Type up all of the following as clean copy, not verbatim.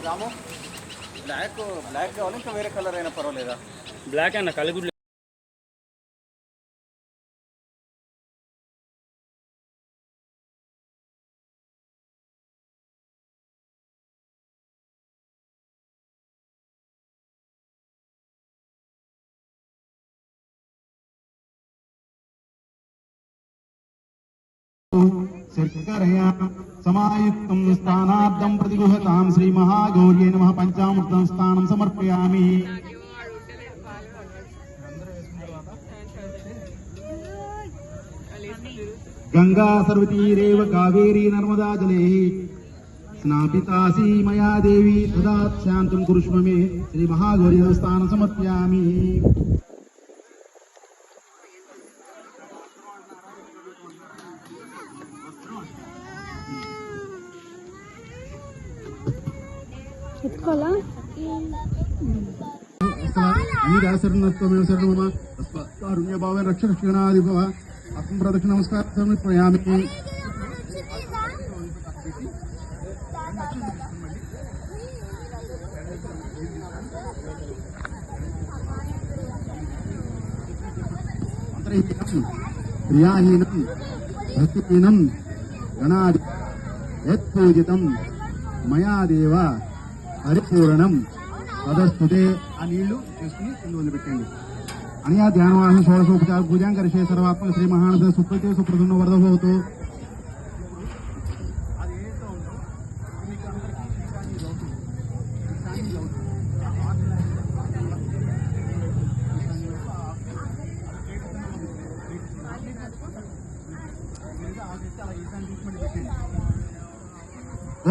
రాము black black కావాలి, ఇంకా వేరే కలర్ అయినా పర్వాలేదా? బ్లాక్ అన్న కలిగుడ్లు. शर्करया समायुक्तं स्थानार्धं प्रतिगृहतां श्रीमहागौर्यै नमः पंचामृतं स्थानं समर्पयामि। गंगा सर्वतीरेव कावेरी नर्मदा जले स्नापितासि मया देवी तदा शान्तं कुरुष्व मे। श्रीमहागौर्यै स्थानं समर्पयामि। कारुण्य भाव रक्ष रक्षणादि भव आत्म प्रदक्षिण नमस्कार समर्पयामि। क्रियाहीनं भक्तिहीनं गणादि यत्पूजितं मया देव హరిపూరణం తదస్తుతే ఆ నీళ్లు చేసుకుని కింద వదిలిపెట్టండి. అనయా ధ్యానవాసం షోడశోపచార పూజాం కరిషే సర్వాత్మక శ్రీ మహానద సుప్రతే సుప్రసన్న వరదభవతు.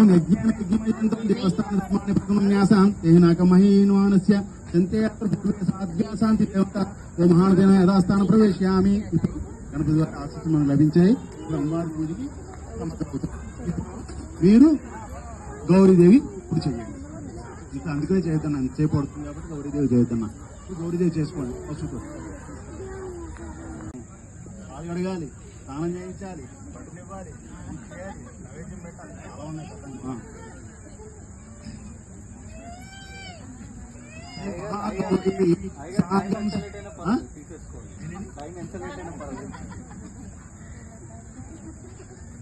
ओम यज्ञानयज्ञमयन्त्रं देवस्थानधर्माणि प्रथमन्यासां तेनाकमहीनवानस्य चन्ते साध्यासान्ति देवता ఓ మహానదేన యథాస్థానం ప్రవేశయామి. గణపతి వారి ఆశీస్సులు మనకు లభించాయి. అమ్మవారి పూజకి మీరు గౌరీదేవి పూజ చేయండి. ఇంకా అందుకే చేద్దాను, చేపడుతుంది కాబట్టి గౌరీదేవి చేద్దాం. గౌరీదేవి చేసుకోండి. పసుపు పాలు అడగాలి, స్నానం చేయించాలి, బట్టలు ఇవ్వాలి, నైవేద్యం పెట్టాలి, చాలా ఉన్నాయి కదా.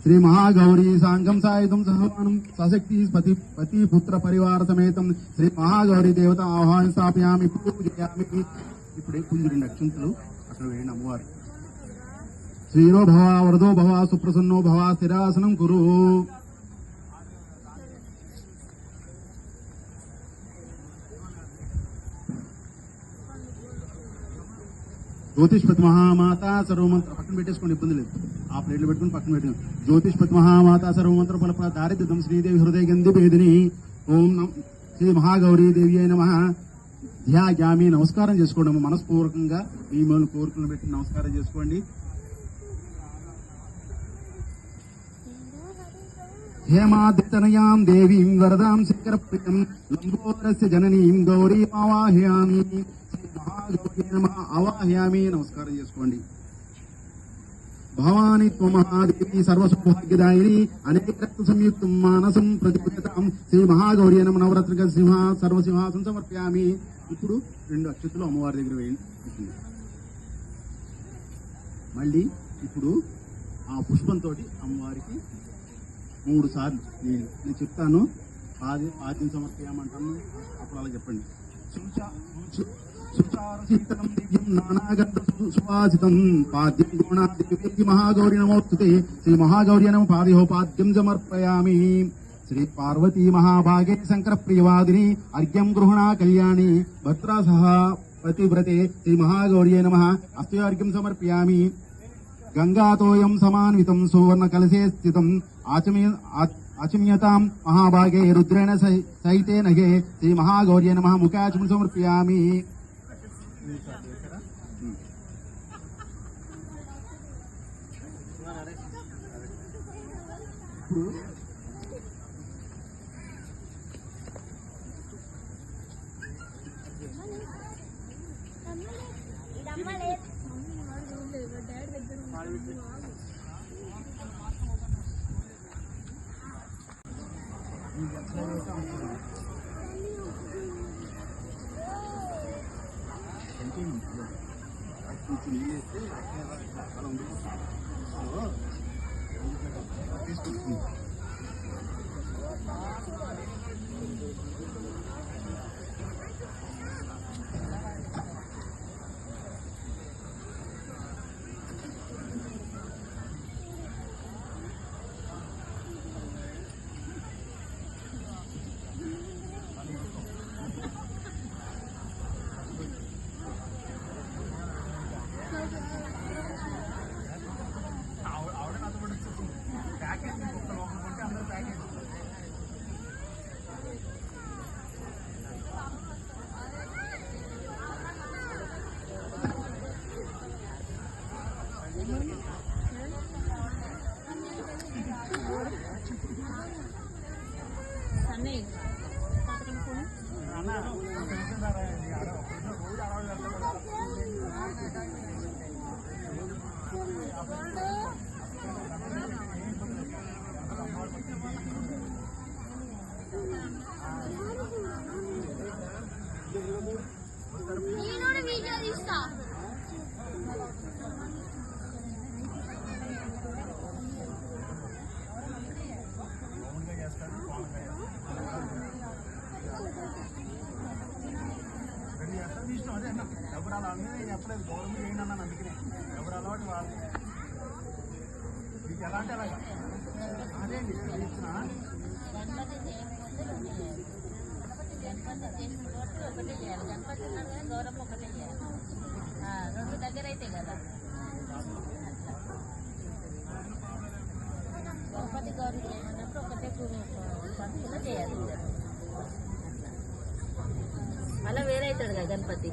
శ్రీ మహాగౌరీ సాంగం సాయుధం సహమానం సశక్తి పతి పుత్ర పరివార సమేతం శ్రీ మహాగౌరీ దేవత ఆహ్వానం స్థాపయామి పూజయామి. ఇప్పుడే పూజ రెండు అక్షంతలు అక్కడ వేయండి అమ్మవారి. శ్రీరో భవ వరదో భవ సుప్రసన్నో భవ స్థిరాసనం కురు. జ్యోతిష్పతి మహామాత సర్వమంత్ర పక్కన పెట్టేసుకోండి, ఇబ్బంది లేదు. ఆ ప్లేట్లు పెట్టుకుని పక్కన పెట్టుకుని జ్యోతిష్పతి మహామాత సర్వమంత్ర ఫల దారిద్ర్యం శ్రీదేవి హృదయ గంధి భేదిని ఓం శ్రీ మహాగౌరీ దేవి అయిన ధ్యాయామి. నమస్కారం చేసుకోండి మనస్పూర్వకంగా. మీ మన కోరికలు పెట్టి నమస్కారం చేసుకోండి. హేమాదితనయాం దేవీం వరదాం శంకర ప్రియం లంబోదరస్య జననీం గౌరీం ఆవాహయామి. ఆవాహయామి. నమస్కారం చేసుకోండి. భవాని త్వమహాదేవి సర్వసౌభాగ్యదాయిని అనేక రక్త సంయుక్తం మానసం ప్రతిపేతాం శ్రీ మహాగౌరీ నమ నవరత్న సింహ సర్వసింహాసం సమర్పయామి. ఇప్పుడు రెండు అక్షతులు అమ్మవారి దగ్గర వేయండి. మళ్ళీ ఇప్పుడు ఆ పుష్పంతో అమ్మవారికి 3 సార్లు నేను చెప్తాను. ఆద్యం సమర్పయామంటాను, అప్పుడు అలా చెప్పండి. సుచారశీతలం దివ్యం నానాగంధ సువాసితం పాద్యం గుణాదేవి మహాగౌరీ నమోస్తుతే శ్రీ మహాగౌరీ నమ పాద్యోపాద్యం సమర్పయామి. శ్రీ పార్వతీ మహాభాగే శంకర ప్రియవాదిని అర్ఘ్యం గృహణా కళ్యాణి భద్రా సహ పతివ్రతే శ్రీ మహాగౌరీ నమ అస్తయార్ఘ్యం సమర్పయామి. గంగాతోయం సమాన్వితం సువర్ణ కలశే స్థితం ఆచమ్యతాం మహాభాగే రుద్రేణ సహితే నగే శ్రీ మహాగౌరీ నమ ముఖాచమం సమర్పయామి. కొంచెం నీళ్ళు వేస్తే అలా ఉండిపోతుంది. తీసుకొస్తుంది. ఎవరు అలా అనేది చెప్పలేదు, గవర్నమెంట్ ఏంటన్నాను, అందుకనే ఎవరు అలవాటు వాళ్ళు మీకు ఎలా అంటే అలాగా అదే అండి ఇచ్చిన ఒకటే చేయాలి. గణపతి ఉన్నాడు కదా, గౌరమ్మ ఒకటే చేయాలి. రెండు దగ్గర అయితే కదా గణపతి గౌరీ చేయమన్నప్పుడు ఒకటే పంతులో చేయాలి. మళ్ళీ వేరే అవుతాడు కదా గణపతి.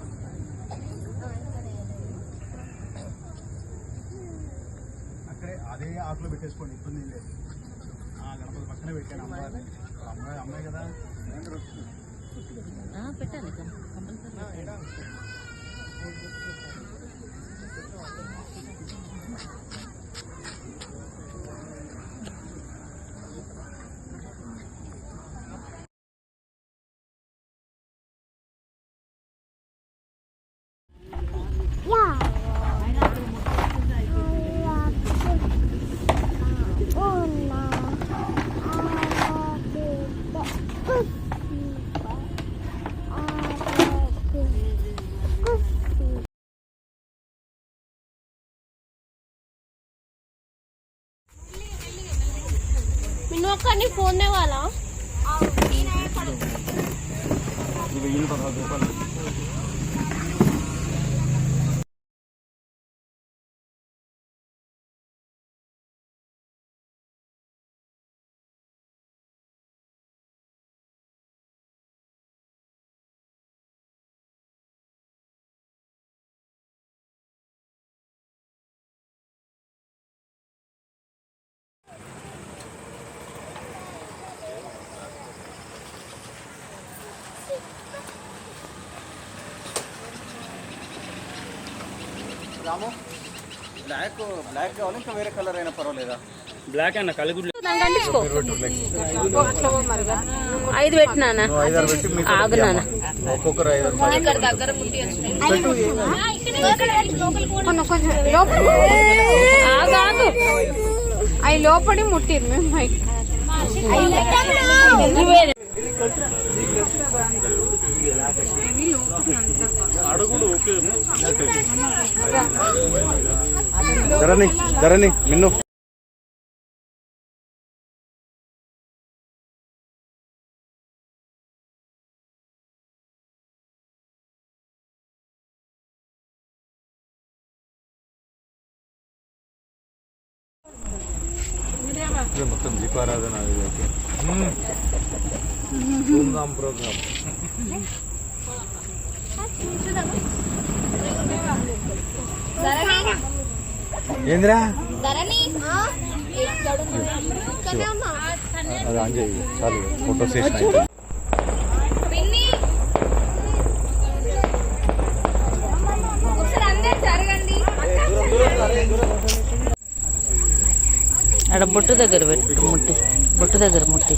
అక్కడే అదే ఆకులో పెట్టేసుకోండి, ఇబ్బంది ఏం లేదు. గణపతి పక్కనే పెట్టాను. అమ్మాయి కదా పెట్టాలి కంపల్సరీ. नी फोन दे वाला రాము బ్లాక్ కావాలి, ఇంకా వేరే కలర్ అయినా పర్వాలేదా? బ్లాక్ అన్న కలిగుడ్లు 5 పెట్టినా ఆగు నాన్న. ఒక్కొక్కరు 5 ఇక్కడ దగ్గర ముట్టి ఆగు అవి లోపడి ముట్టిరు మేము ధరణి నిన్ను మొత్తం దీపారాధన ధూమ్ధామ్ ప్రోగ్రామ్. ఏంద్రా అది ఆన్ చేయి చాలు, ఫోటో సెషన్ అయితే. అక్కడ బొట్టు దగ్గర పెట్టు, ముట్టి బొట్టు దగ్గర ముట్టి.